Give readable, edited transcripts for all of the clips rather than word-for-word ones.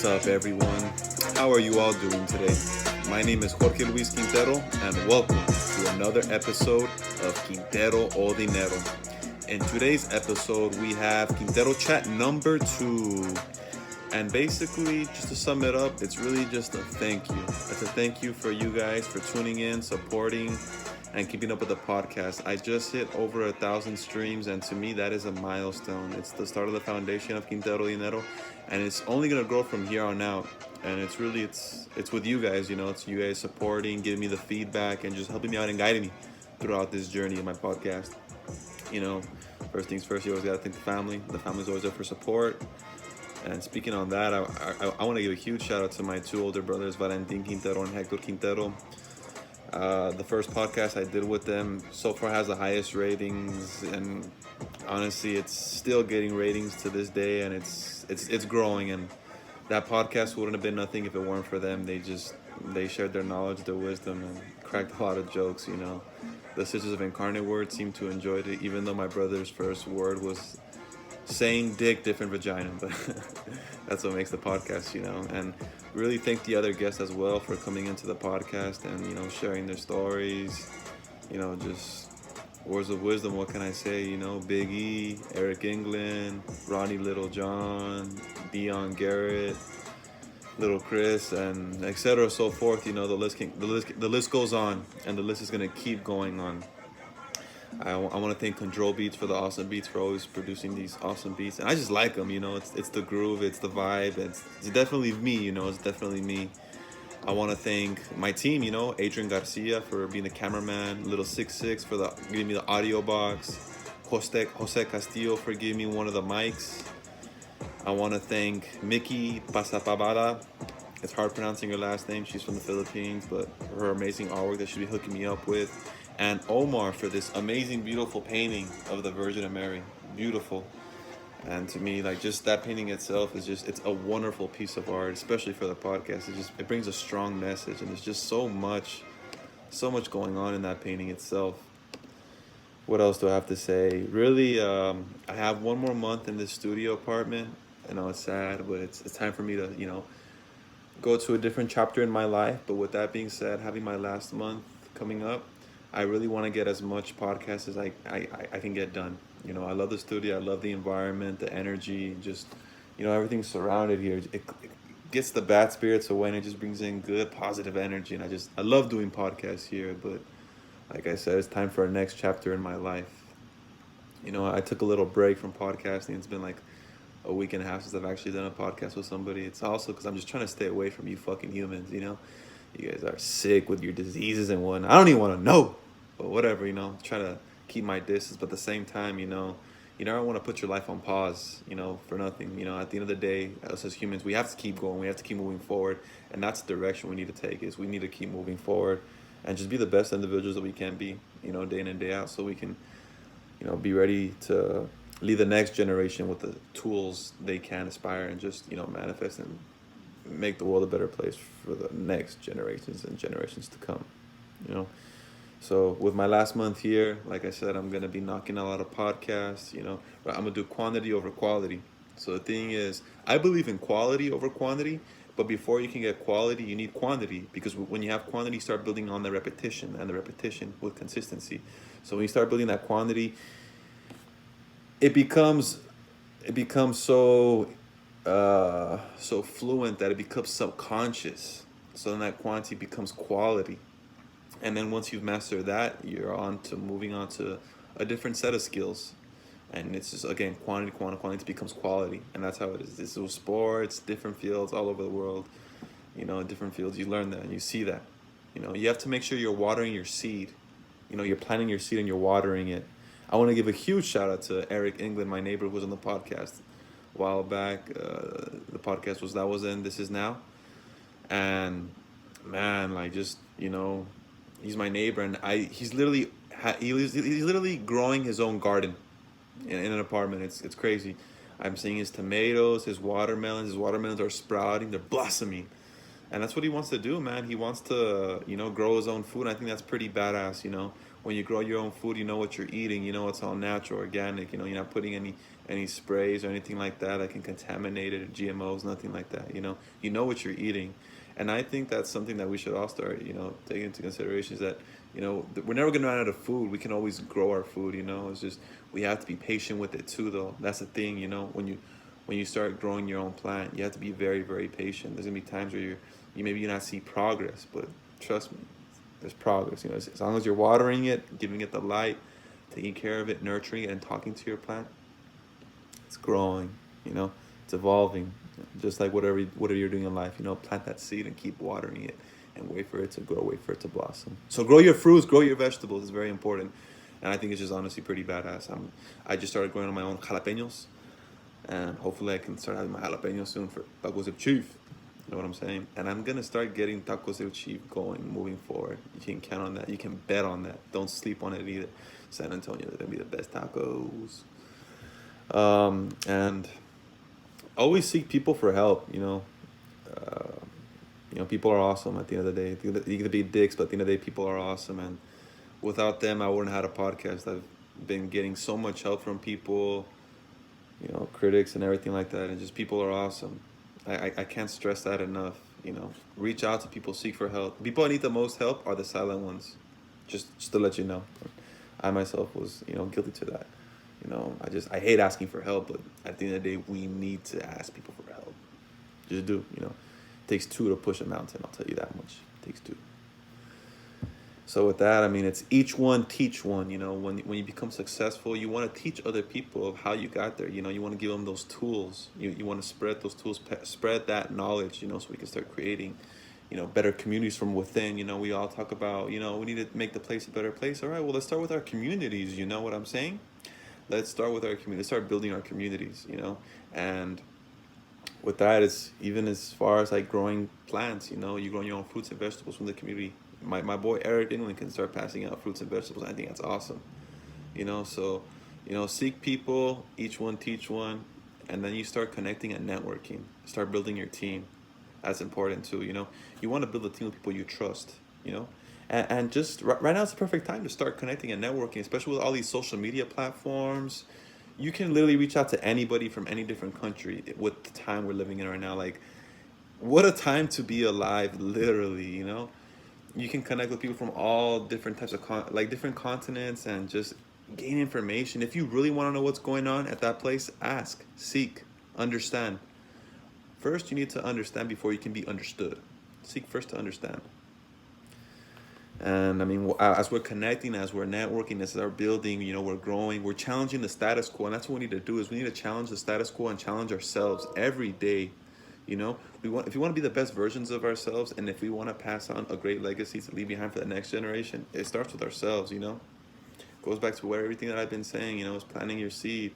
up, everyone? How are you all doing today? My name is Jorge Luis Quintero, and welcome to another episode of Quintero O Dinero. In today's episode, we have Quintero Chat number 2. And basically, just to sum it up, it's really just a thank you. It's a thank you for you guys for tuning in, supporting, and keeping up with the podcast. I just hit over 1,000 streams, and to me, that is a milestone. It's the start of the foundation of Quintero Dinero, and it's only gonna grow from here on out. And it's really it's with you guys. It's you guys supporting, giving me the feedback, and just helping me out and guiding me throughout this journey of my podcast. You know, first things first, you always gotta thank the family. The family's always there for support. And speaking on that, I want to give a huge shout out to my two older brothers, Valentin Quintero and Hector Quintero. The first podcast I did with them so far has the highest ratings, and honestly, it's still getting ratings to this day, and it's growing. And that podcast wouldn't have been nothing if it weren't for them. They shared their knowledge, their wisdom, and cracked a lot of jokes. The Sisters of Incarnate Word seemed to enjoy it, even though my brother's first word was saying dick, different vagina, but that's what makes the podcast, and really thank the other guests as well for coming into the podcast and sharing their stories, just words of wisdom. What can I say? Big E, Eric England, Ronnie Littlejohn, Dion Garrett, Little Chris, and etc. so forth. The list goes on, and the list is going to keep going on. I want to thank Control Beats for the awesome beats, for always producing these awesome beats. And I just like them, it's the groove, it's the vibe, it's definitely me, it's definitely me. I want to thank my team, Adrian Garcia for being the cameraman, Little 66 for giving me the audio box, Jose Castillo for giving me one of the mics. I want to thank Mickey Pasapabala. It's hard pronouncing her last name. She's from the Philippines, but her amazing artwork that she'll be hooking me up with. And Omar for this amazing, beautiful painting of the Virgin of Mary. Beautiful. And to me, just that painting itself is it's a wonderful piece of art, especially for the podcast. It brings a strong message, and there's just so much going on in that painting itself. What else do I have to say? Really, I have one more month in this studio apartment. I know it's sad, but it's time for me to, go to a different chapter in my life. But with that being said, having my last month coming up, I really want to get as much podcast as I can get done. I love the studio. I love the environment, the energy, just, everything's surrounded here. It gets the bad spirits away, and it just brings in good, positive energy. And I love doing podcasts here. But like I said, it's time for a next chapter in my life. I took a little break from podcasting. It's been like a week and a half since I've actually done a podcast with somebody. It's also because I'm just trying to stay away from you fucking humans, You guys are sick with your diseases and whatnot. I don't even want to know, but whatever, try to keep my distance. But at the same time, you don't want to put your life on pause, for nothing. At the end of the day, us as humans, we have to keep going. We have to keep moving forward. And that's the direction we need to take, is we need to keep moving forward and just be the best individuals that we can be, day in and day out, so we can, be ready to lead the next generation with the tools they can aspire and just, manifest and make the world a better place for the next generations and generations to come, So with my last month here, like I said, I'm going to be knocking out a lot of podcasts, but I'm going to do quantity over quality. So the thing is, I believe in quality over quantity, but before you can get quality, you need quantity, because when you have quantity, you start building on the repetition, and the repetition with consistency. So when you start building that quantity, it becomes so fluent that it becomes subconscious. So then that quantity becomes quality. And then once you've mastered that, you're moving on to a different set of skills. And it's just, again, quantity becomes quality. And that's how it is. This is sports, different fields all over the world. Different fields, you learn that and you see that. You have to make sure you're watering your seed. You're planting your seed and you're watering it. I want to give a huge shout out to Eric England, my neighbor, who was on the podcast a while back. The podcast was This Is Now. And man, he's my neighbor, and he's literally growing his own garden in an apartment. It's crazy. I'm seeing his tomatoes, his watermelons. His watermelons are sprouting, they're blossoming. And that's what he wants to do, man. He wants to, grow his own food. And I think that's pretty badass, when you grow your own food, you know what you're eating. You know it's all natural, organic. You know, you're not putting any sprays or anything like that can contaminate it, or GMOs, nothing like that. You know what you're eating, and I think that's something that we should all start, taking into consideration, is that, we're never gonna run out of food. We can always grow our food. It's just we have to be patient with it too, though. That's the thing. When you start growing your own plant, you have to be very, very patient. There's gonna be times where you maybe not see progress, but trust me, there's progress. As long as you're watering it, giving it the light, taking care of it, nurturing it, and talking to your plant, it's growing. It's evolving. Just like whatever you're doing in life, plant that seed and keep watering it, and wait for it to grow, wait for it to blossom. So grow your fruits, grow your vegetables is very important, and I think it's just honestly pretty badass. I just started growing on my own jalapenos, and hopefully I can start having my jalapenos soon for tacos el chief. You know what I'm saying? And I'm gonna start getting tacos el chief going moving forward. You can count on that. You can bet on that. Don't sleep on it either. San Antonio, they're gonna be the best tacos. And always seek people for help. People are awesome at the end of the day. You can be dicks, but at the end of the day, people are awesome. And without them, I wouldn't have had a podcast. I've been getting so much help from people, critics and everything like that. And just people are awesome. I can't stress that enough. Reach out to people, seek for help. People that need the most help are the silent ones. Just to let you know. I myself was, guilty to that. I hate asking for help, but at the end of the day, we need to ask people for help. Just do, It takes two to push a mountain, I'll tell you that much. It takes two. So with that, it's each one teach one. When you become successful, you want to teach other people of how you got there. You want to give them those tools. You want to spread those tools, spread that knowledge, so we can start creating, better communities from within. We all talk about, we need to make the place a better place. All right, well, let's start with our communities. You know what I'm saying? Let's start with our community. Let's start building our communities, and with that, it's even as far as like growing plants, you growing your own fruits and vegetables from the community. My boy Eric England can start passing out fruits and vegetables. I think that's awesome. So, seek people, each one teach one, and then you start connecting and networking. Start building your team. That's important too. You want to build a team of people you trust. And just right now, it's the perfect time to start connecting and networking, especially with all these social media platforms. You can literally reach out to anybody from any different country with the time we're living in right now. Like, what a time to be alive, literally, You can connect with people from all different types of, different continents, and just gain information. If you really want to know what's going on at that place, ask, seek, understand. First, you need to understand before you can be understood. Seek first to understand. And as we're connecting, as we're networking, as we're building, we're growing, we're challenging the status quo. And that's what we need to do, is we need to challenge the status quo and challenge ourselves every day. If we want to be the best versions of ourselves, and if we want to pass on a great legacy to leave behind for the next generation, it starts with ourselves. Goes back to where everything that I've been saying, is planting your seed.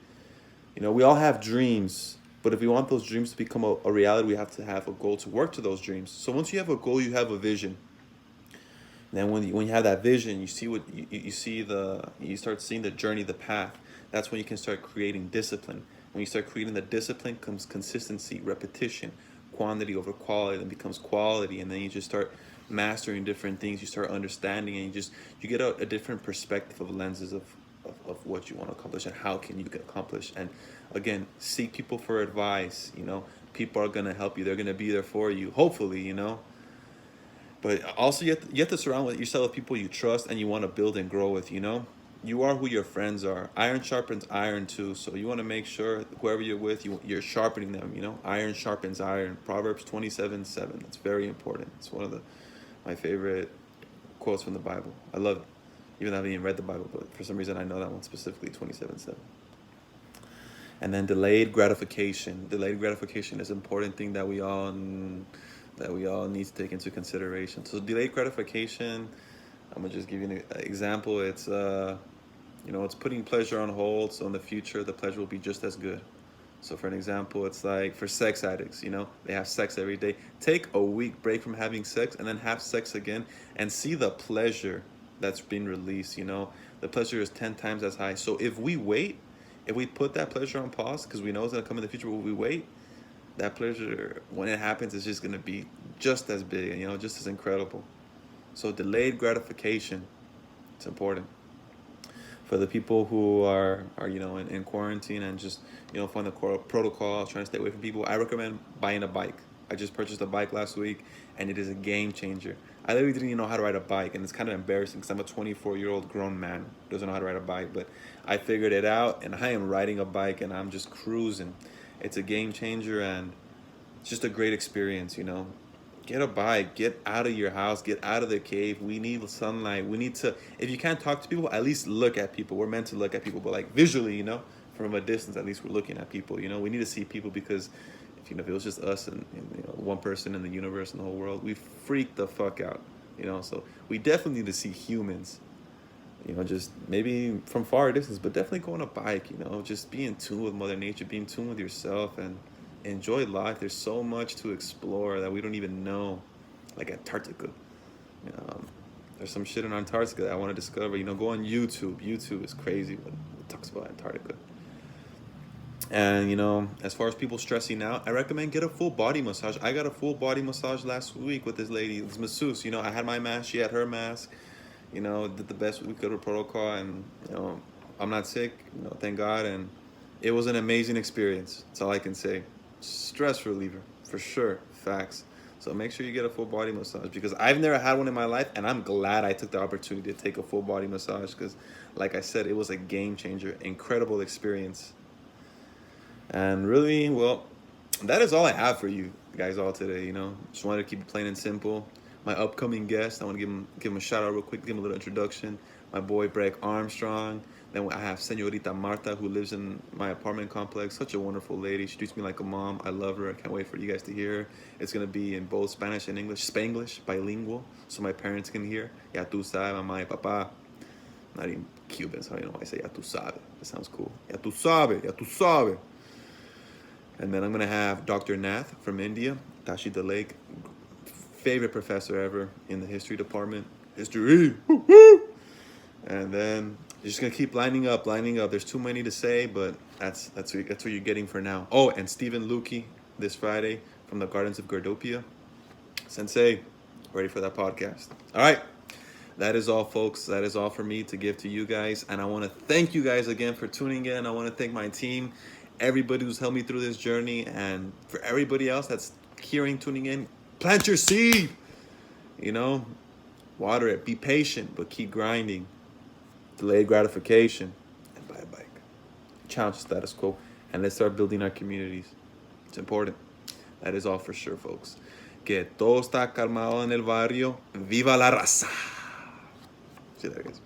We all have dreams, but if we want those dreams to become a reality, we have to have a goal to work to those dreams. So once you have a goal, you have a vision. Then when you have that vision, you see you start seeing the journey, the path. That's when you can start creating discipline. When you start creating the discipline, comes consistency, repetition, quantity over quality, then becomes quality, and then you just start mastering different things. You start understanding, and you get a different perspective of lenses of what you want to accomplish and how can you get accomplished. And again, seek people for advice. People are gonna help you. They're gonna be there for you. Hopefully, But also, you have to surround yourself with people you trust and you want to build and grow with. You are who your friends are. Iron sharpens iron too. So you want to make sure whoever you're with, you're sharpening them. Iron sharpens iron. Proverbs 27:7. That's very important. It's one of my favorite quotes from the Bible. I love it. Even though I haven't even read the Bible, but for some reason I know that one specifically, 27:7. And then delayed gratification. Delayed gratification is an important thing that we all need to take into consideration. So delayed gratification, I'm gonna just give you an example. It's it's putting pleasure on hold, so in the future the pleasure will be just as good. So for an example, it's like for sex addicts, they have sex every day. Take a week break from having sex and then have sex again and see the pleasure that's been released. The pleasure is 10 times as high. So if we put that pleasure on pause because we know it's gonna come in the future, but we wait, that pleasure, when it happens, is just going to be just as big, just as incredible. So delayed gratification, it's important. For the people who are in quarantine and just find the protocol, trying to stay away from people, I recommend buying a bike. I just purchased a bike last week, and it is a game changer. I literally didn't even know how to ride a bike, and it's kind of embarrassing because I'm a 24-year-old grown man who doesn't know how to ride a bike. But I figured it out, and I am riding a bike, and I'm just cruising. It's a game changer, and it's just a great experience. Get a bike, get out of your house, get out of the cave. We need sunlight. We need to, if you can't talk to people, at least look at people. We're meant to look at people, but like visually, from a distance, at least we're looking at people. We need to see people because if it was just us and one person in the universe and the whole world, we freak the fuck out. So we definitely need to see humans, just maybe from far distance, but definitely go on a bike, just be in tune with Mother Nature, be in tune with yourself, and enjoy life. There's so much to explore that we don't even know, like Antarctica. There's some shit in Antarctica that I want to discover. Go on YouTube. YouTube is crazy when it talks about Antarctica. And as far as people stressing out, I recommend get a full body massage. I got a full body massage last week with this lady, this masseuse. I had my mask, she had her mask. Did the best we could with protocol, and I'm not sick. Thank God, and it was an amazing experience. That's all I can say. Stress reliever for sure, facts. So make sure you get a full body massage, because I've never had one in my life, and I'm glad I took the opportunity to take a full body massage, because like I said, it was a game changer, incredible experience. And really, well, that is all I have for you guys all today. Just wanted to keep it plain and simple. My upcoming guest, I want to give him a shout out real quick, give him a little introduction. My boy Breck Armstrong. Then I have Senorita Marta, who lives in my apartment complex. Such a wonderful lady. She treats me like a mom. I love her. I can't wait for you guys to hear her. It's going to be in both Spanish and English. Spanglish, bilingual, so my parents can hear. Ya tú sabes, mamá y papá. Not even Cuban, so I don't know why I say ya tú sabes. That sounds cool. Ya tú sabes, ya tú sabes. And then I'm going to have Dr. Nath from India, Tashi Delake. Favorite professor ever in the history department. History. Woo-hoo! And then just gonna keep lining up. There's too many to say, but that's what you're getting for now. Oh, and Stephen Lukey this Friday from the Gardens of Gardopia. Sensei, ready for that podcast. All right. That is all, folks. That is all for me to give to you guys. And I want to thank you guys again for tuning in. I want to thank my team, everybody who's helped me through this journey. And for everybody else that's hearing, tuning in, plant your seed. Water it. Be patient, but keep grinding. Delayed gratification, and buy a bike. Challenge the status quo, and let's start building our communities. It's important. That is all for sure, folks. Que todo está calmado en el barrio. Viva la raza. See you later, guys.